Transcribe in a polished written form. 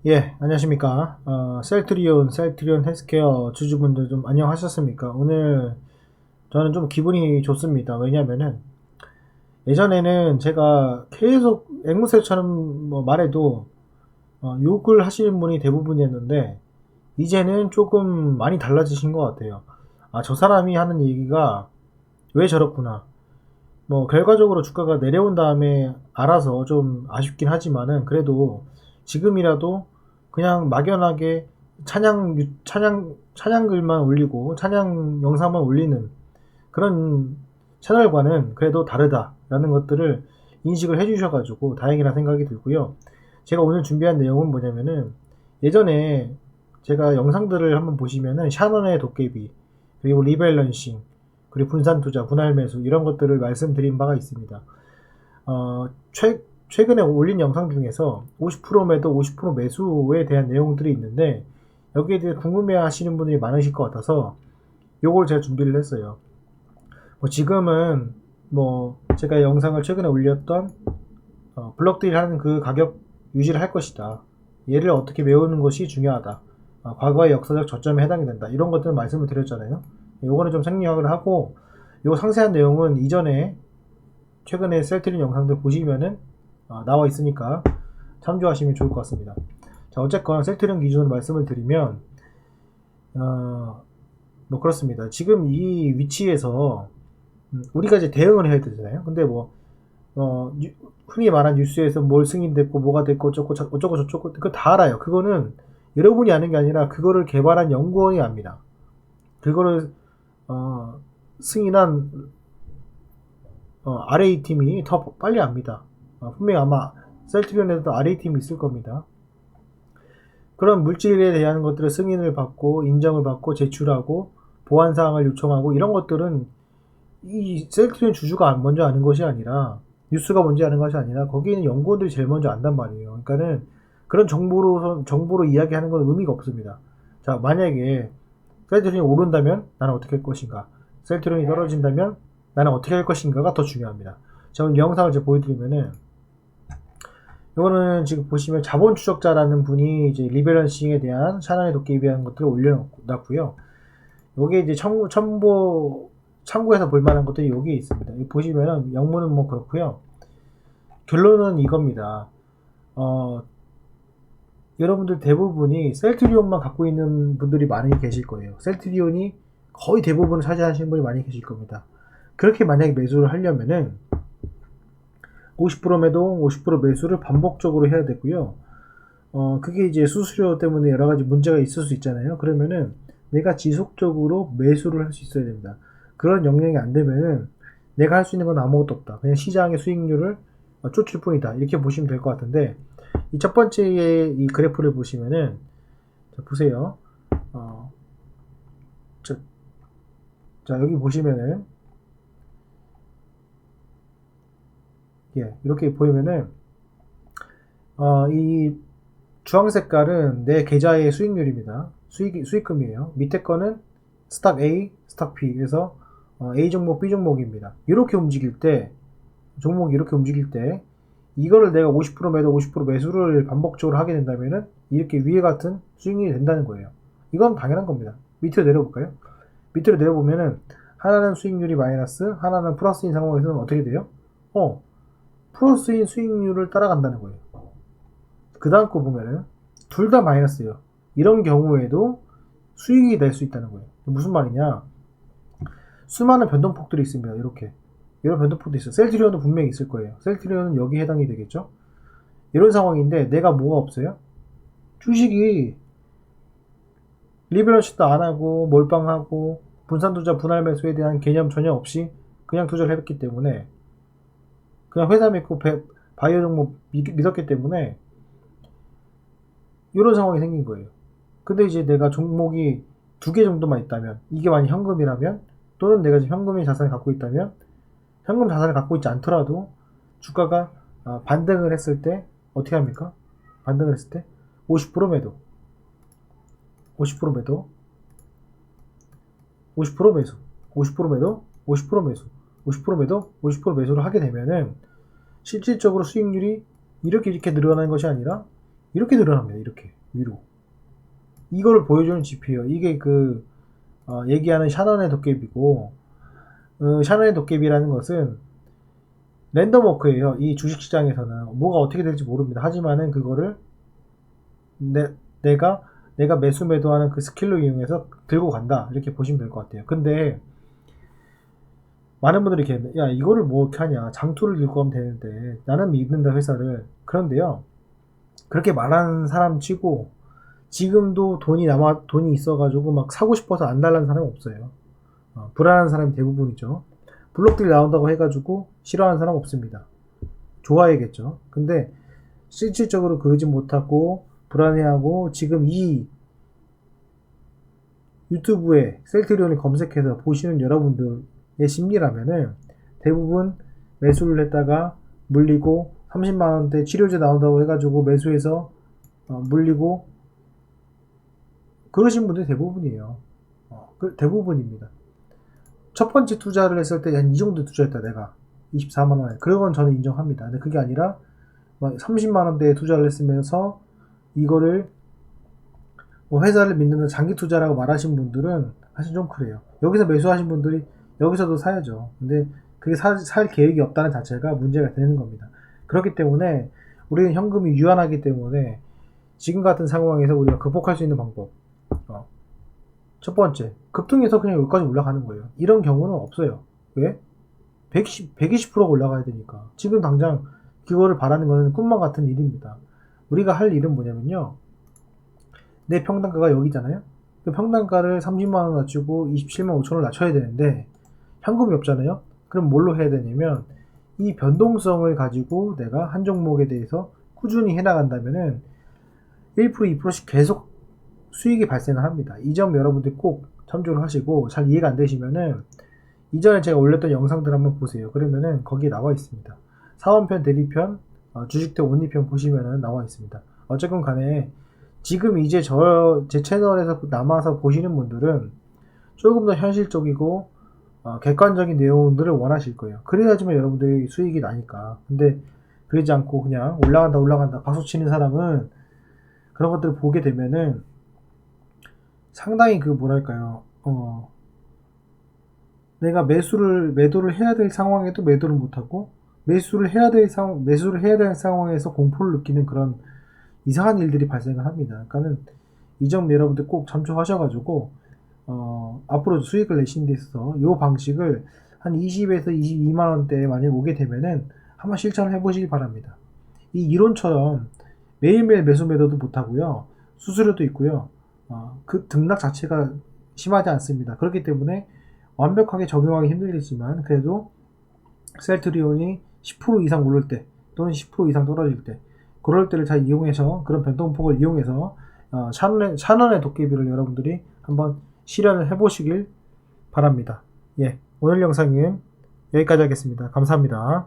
예, 안녕하십니까. 셀트리온 헬스케어 주주분들 좀 안녕하셨습니까? 오늘 저는 좀 기분이 좋습니다. 왜냐면은 예전에는 제가 계속 앵무새처럼 뭐 말해도 욕을 하시는 분이 대부분이었는데 이제는 조금 많이 달라지신 것 같아요. 아, 저 사람이 하는 얘기가 왜 저렇구나. 뭐 결과적으로 주가가 내려온 다음에 알아서 좀 아쉽긴 하지만은 그래도 지금이라도 그냥 막연하게 찬양글만 올리고 찬양 영상만 올리는 그런 채널과는 그래도 다르다라는 것들을 인식을 해주셔가지고 다행이라 생각이 들고요. 제가 오늘 준비한 내용은 뭐냐면은 예전에 제가 영상들을 한번 보시면은 샤넌의 도깨비 그리고 리밸런싱 그리고 분산투자, 분할매수 이런 것들을 말씀드린 바가 있습니다. 어, 최근에 올린 영상 중에서 50% 매도, 50% 매수에 대한 내용들이 있는데 여기에 대해 궁금해 하시는 분들이 많으실 것 같아서 요걸 제가 준비를 했어요. 뭐 지금은 뭐 제가 영상을 최근에 올렸던 블럭들이 하는 그 가격 유지를 할 것이다. 얘를 어떻게 메우는 것이 중요하다. 과거의 역사적 저점에 해당이 된다. 이런 것들을 말씀을 드렸잖아요. 요거는 좀 생략을 하고 요 상세한 내용은 이전에 최근에 셀트린 영상들 보시면은 나와 있으니까 참조하시면 좋을 것 같습니다. 자, 어쨌건 셀트린 기준으로 말씀을 드리면 뭐 그렇습니다. 지금 이 위치에서 우리가 이제 대응을 해야 되잖아요. 근데 뭐 흔히 말한 뉴스에서 뭘 승인됐고 뭐가 됐고 어쩌고 저쩌고 그거 다 알아요. 그거는 여러분이 아는 게 아니라 그거를 개발한 연구원이 압니다. 그거를 승인한 RA 팀이 더 빨리 압니다. 분명히 아마 셀트리온에도 RA 팀이 있을 겁니다. 그런 물질에 대한 것들을 승인을 받고 인정을 받고 제출하고 보안 사항을 요청하고 이런 것들은 이 셀트리온 주주가 먼저 아는 것이 아니라 뉴스가 먼저 아는 것이 아니라 거기는 연구원들이 제일 먼저 안단 말이에요. 그러니까는 그런 정보로 이야기하는 건 의미가 없습니다. 자, 만약에 셀트리온이 오른다면 나는 어떻게 할 것인가? 셀트리온이 떨어진다면 나는 어떻게 할 것인가가 더 중요합니다. 자, 오늘 영상을 제가 보여드리면은 이거는 지금 보시면 자본 추적자라는 분이 이제 리밸런싱에 대한 샤난의 도깨비에 대한 것들을 올려놨고요. 여기에 이제 참고해서 볼 만한 것들이 여기에 있습니다. 여기 보시면은 영문은 뭐 그렇고요. 결론은 이겁니다. 여러분들 대부분이 셀트리온만 갖고 있는 분들이 많이 계실 거예요. 셀트리온이 거의 대부분을 차지하시는 분이 많이 계실 겁니다. 그렇게 만약에 매수를 하려면은 50% 매도, 50% 매수를 반복적으로 해야 되고요. 그게 이제 수수료 때문에 여러 가지 문제가 있을 수 있잖아요. 그러면은 내가 지속적으로 매수를 할 수 있어야 됩니다. 그런 역량이 안 되면은 내가 할 수 있는 건 아무것도 없다. 그냥 시장의 수익률을 쫓을 뿐이다. 이렇게 보시면 될 것 같은데 이 첫 번째의 이 그래프를 보시면은 자, 보세요. 자, 자, 여기 보시면은 예, 이렇게 보이면은 이 주황 색깔은 내 계좌의 수익률입니다. 수익금이에요. 밑에 거는 스탁 A, 스탁 B. 그래서 A 종목, B 종목입니다. 이렇게 움직일 때, 종목이 이렇게 움직일 때, 이거를 내가 50% 매도, 50% 매수를 반복적으로 하게 된다면은 이렇게 위에 같은 수익률이 된다는 거예요. 이건 당연한 겁니다. 밑으로 내려볼까요? 밑으로 내려보면은 하나는 수익률이 마이너스, 하나는 플러스인 상황에서는 어떻게 돼요? 플러스인 수익률을 따라간다는 거예요. 그 다음 거 보면은 둘 다 마이너스예요. 이런 경우에도 수익이 낼 수 있다는 거예요. 무슨 말이냐? 수많은 변동폭들이 있습니다. 이렇게 이런 변동폭도 있어요. 셀트리온도 분명히 있을 거예요. 셀트리온은 여기에 해당이 되겠죠. 이런 상황인데 내가 뭐가 없어요? 주식이 리밸런싱도 안 하고 몰빵하고 분산투자 분할매수에 대한 개념 전혀 없이 그냥 투자를 했기 때문에 그냥 회사 믿고 바이오 종목 믿었기 때문에 이런 상황이 생긴 거예요. 근데 이제 내가 종목이 두 개 정도만 있다면 이게 만약 현금이라면 또는 내가 지금 현금의 자산을 갖고 있다면 현금 자산을 갖고 있지 않더라도 주가가 반등을 했을 때 어떻게 합니까? 반등을 했을 때 50% 매도 50% 매도 50% 매수 50% 매도 50% 매수 50% 매도 50% 매수를 하게 되면은 실질적으로 수익률이 이렇게 늘어나는 것이 아니라 이렇게 늘어납니다. 이렇게 위로. 이걸 보여주는 지표예요. 이게 얘기하는 샤넌의 도깨비고, 샤넌의 도깨비라는 것은 랜덤 워크예요. 이 주식시장에서는 뭐가 어떻게 될지 모릅니다. 하지만은 그거를 내가 매수 매도하는 그 스킬로 이용해서 들고 간다, 이렇게 보시면 될 것 같아요. 근데 많은 분들이 이렇게, 야, 이거를 뭐 이렇게 하냐, 장투를 들고 가면 되는데, 나는 믿는다 회사를. 그런데요, 그렇게 말하는 사람 치고 지금도 돈이 있어가지고 막 사고 싶어서 안 달라는 사람은 없어요. 불안한 사람이 대부분이죠. 블록들이 나온다고 해가지고 싫어하는 사람 없습니다. 좋아야겠죠. 근데 실질적으로 그러지 못하고 불안해하고, 지금 이 유튜브에 셀트리온을 검색해서 보시는 여러분들의 심리라면은 대부분 매수를 했다가 물리고 30만원대 치료제 나온다고 해가지고 매수해서 물리고 그러신 분들이 대부분이에요. 대부분입니다. 첫 번째 투자를 했을 때 한 이 정도 투자했다, 내가 24만원에. 그건 저는 인정합니다. 근데 그게 아니라 30만원대에 투자를 했으면서 이거를 회사를 믿는 장기 투자라고 말하신 분들은 사실 좀 그래요. 여기서 매수하신 분들이 여기서도 사야죠. 근데 그게 살 계획이 없다는 자체가 문제가 되는 겁니다. 그렇기 때문에 우리는 현금이 유한하기 때문에 지금 같은 상황에서 우리가 극복할 수 있는 방법, 첫 번째, 급등해서 그냥 여기까지 올라가는 거예요. 이런 경우는 없어요. 왜? 120%가 올라가야 되니까. 지금 당장 그거를 바라는 것은 꿈만 같은 일입니다. 우리가 할 일은 뭐냐면요, 내 평단가가 여기잖아요. 그 평단가를 30만원 낮추고 27만 5천원을 낮춰야 되는데 현금이 없잖아요. 그럼 뭘로 해야 되냐면, 이 변동성을 가지고 내가 한 종목에 대해서 꾸준히 해나간다면은 1%, 2%씩 계속 수익이 발생을 합니다. 이 점 여러분들 꼭 참조를 하시고, 잘 이해가 안 되시면은 이전에 제가 올렸던 영상들 한번 보세요. 그러면은 거기에 나와 있습니다. 사원편, 대리편, 주식대 온리편 보시면은 나와 있습니다. 어쨌건 간에 지금 이제 제 채널에서 남아서 보시는 분들은 조금 더 현실적이고 객관적인 내용들을 원하실 거예요. 그래야지만 여러분들이 수익이 나니까. 근데 그러지 않고 그냥 올라간다 박수 치는 사람은, 그런 것들을 보게 되면은 상당히 뭐랄까요, 내가 매도를 해야 될 상황에도 매도를 못하고, 매수를 해야 될 상황에서 공포를 느끼는 그런 이상한 일들이 발생을 합니다. 그러니까는 이 점 여러분들 꼭 참조하셔가지고 앞으로 수익을 내신 데 있어서 이 방식을 한 20에서 22만원대에 만약 오게 되면은 한번 실천을 해보시기 바랍니다. 이 이론처럼 매일매일 매수 매도도 못하고요, 수수료도 있고요, 그 등락 자체가 심하지 않습니다. 그렇기 때문에 완벽하게 적용하기 힘들겠지만, 그래도 셀트리온이 10% 이상 오를 때 또는 10% 이상 떨어질 때, 그럴 때를 잘 이용해서, 그런 변동폭을 이용해서 샤넌의 도깨비를 여러분들이 한번 실현을 해보시길 바랍니다. 예, 오늘 영상은 여기까지 하겠습니다. 감사합니다.